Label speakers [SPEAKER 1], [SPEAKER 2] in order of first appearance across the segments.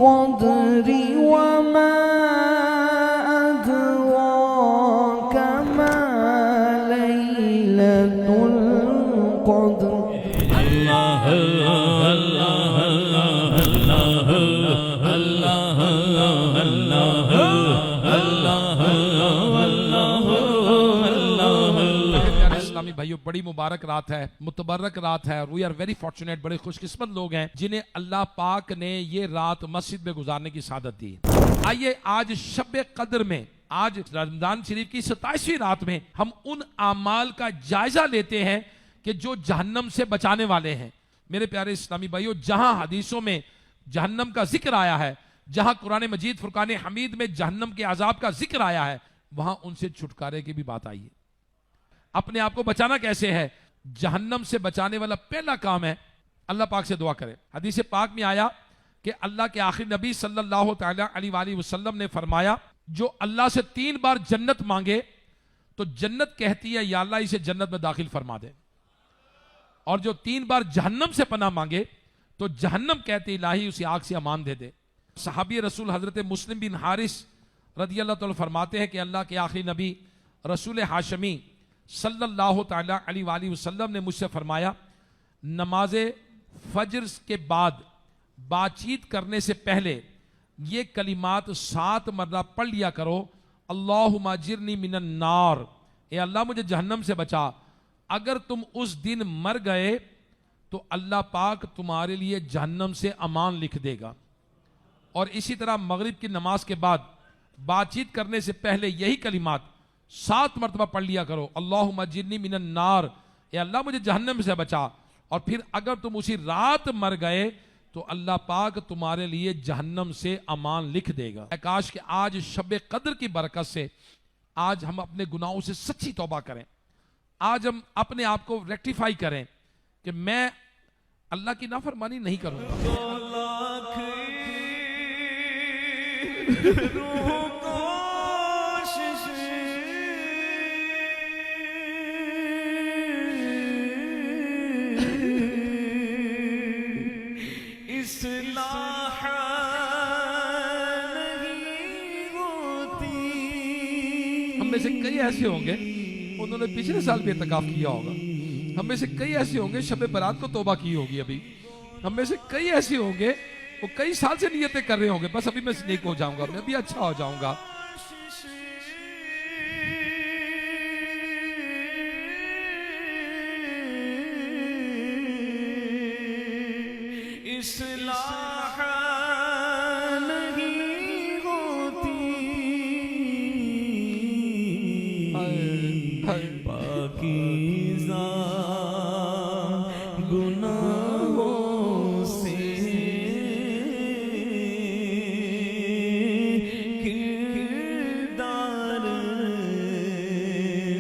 [SPEAKER 1] القدر وما أدراك ما ليلة القدر
[SPEAKER 2] اللہ اللہ اللہ اللہ اللہ
[SPEAKER 3] پیارے اسلامی بھائیو، بڑی مبارک رات ہے، متبرک رات ہے، اور وی آر ویری فارچونیٹ، بڑے خوش قسمت لوگ ہیں جنہیں اللہ پاک نے یہ رات مسجد میں گزارنے کی سعادت دی۔ آئیے آج شب قدر میں، آج رمضان شریف کی 27ویں رات میں ہم ان اعمال کا جائزہ لیتے ہیں کہ جو جہنم سے بچانے والے ہیں۔ میرے پیارے اسلامی بھائیو، جہاں حدیثوں میں جہنم کا ذکر آیا ہے، جہاں قرآن مجید فرقان حمید میں جہنم کے عذاب کا ذکر آیا ہے، وہاں ان سے چھٹکارے کی بھی بات آئی ہے۔ اپنے آپ کو بچانا کیسے ہے؟ جہنم سے بچانے والا پہلا کام ہے اللہ پاک سے دعا کرے۔ حدیث پاک میں آیا کہ اللہ کے آخری نبی صلی اللہ تعالیٰ علیہ وآلہ وسلم نے فرمایا، جو اللہ سے 3 بار جنت مانگے تو جنت کہتی ہے یا اللہ اسے جنت میں داخل فرما دے، اور جو 3 بار جہنم سے پناہ مانگے تو جہنم کہتی الہی اسے آگ سے امان دے دے۔ صحابی رسول حضرت مسلم بن حارث رضی اللہ تعالیٰ فرماتے ہیں کہ اللہ کے آخری نبی رسول ہاشمی صلی اللہ تعالیٰ علیہ وآلہ وسلم نے مجھ سے فرمایا، نماز فجر کے بعد بات چیت کرنے سے پہلے یہ کلمات 7 مرتبہ پڑھ لیا کرو، اللہم اجرنی من النار، اے اللہ مجھے جہنم سے بچا۔ اگر تم اس دن مر گئے تو اللہ پاک تمہارے لیے جہنم سے امان لکھ دے گا۔ اور اسی طرح مغرب کی نماز کے بعد بات چیت کرنے سے پہلے یہی کلمات 7 مرتبہ پڑھ لیا کرو، اللہم اجرنی من النار، اے اللہ مجھے جہنم سے بچا۔ اور پھر اگر تم اسی رات مر گئے تو اللہ پاک تمہارے لیے جہنم سے امان لکھ دے گا۔ کاش کہ آج شب قدر کی برکت سے آج ہم اپنے گناہوں سے سچی توبہ کریں، آج ہم اپنے آپ کو ریکٹیفائی کریں کہ میں اللہ کی نافرمانی نہیں کروں گا۔ ہم میں سے کئی ایسے ہوں گے انہوں نے پچھلے سال بھی اعتکاف کیا ہوگا، ہم میں سے کئی ایسے ہوں گے شب برات کو توبہ کی ہوگی، ابھی ہم میں سے کئی ایسے ہوں گے وہ کئی سال سے نیتیں کر رہے ہوں گے، بس ابھی میں نیک ہو جاؤں گا، میں بھی اچھا ہو جاؤں گا۔
[SPEAKER 1] اصلاح نہیں ہوتی پاکیزہ گناہوں سے کردار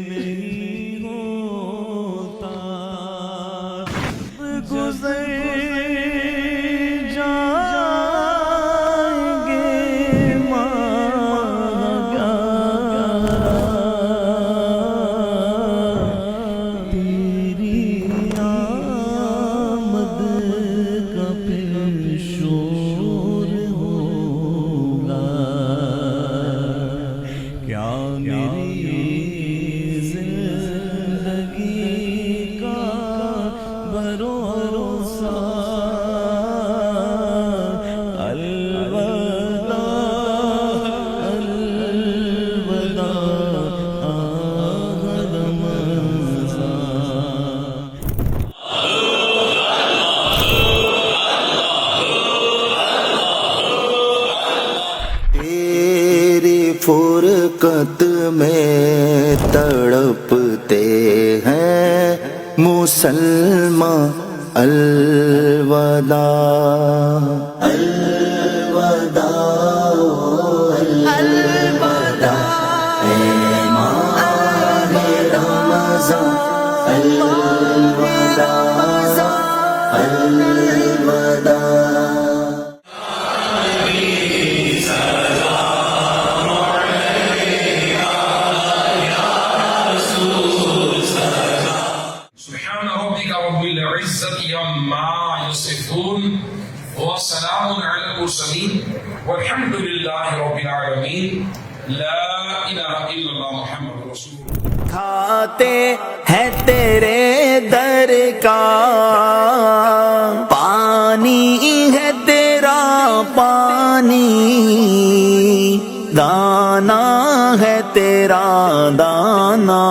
[SPEAKER 1] نہیں ہوتا، گزر فرقت میں تڑپتے ہیں مسلمان، الوداع الوداع الوداع، اے ماہ رمضان، الوداع الوداع۔
[SPEAKER 3] عما يصفون وسلام على المرسلين
[SPEAKER 4] المرسلين والحمد لله رب العالمين لا إله إلا الله محمد رسول الله.
[SPEAKER 1] کھاتے ہیں تیرے در کا پانی ہے تیرا پانی دانا ہے تیرا دانا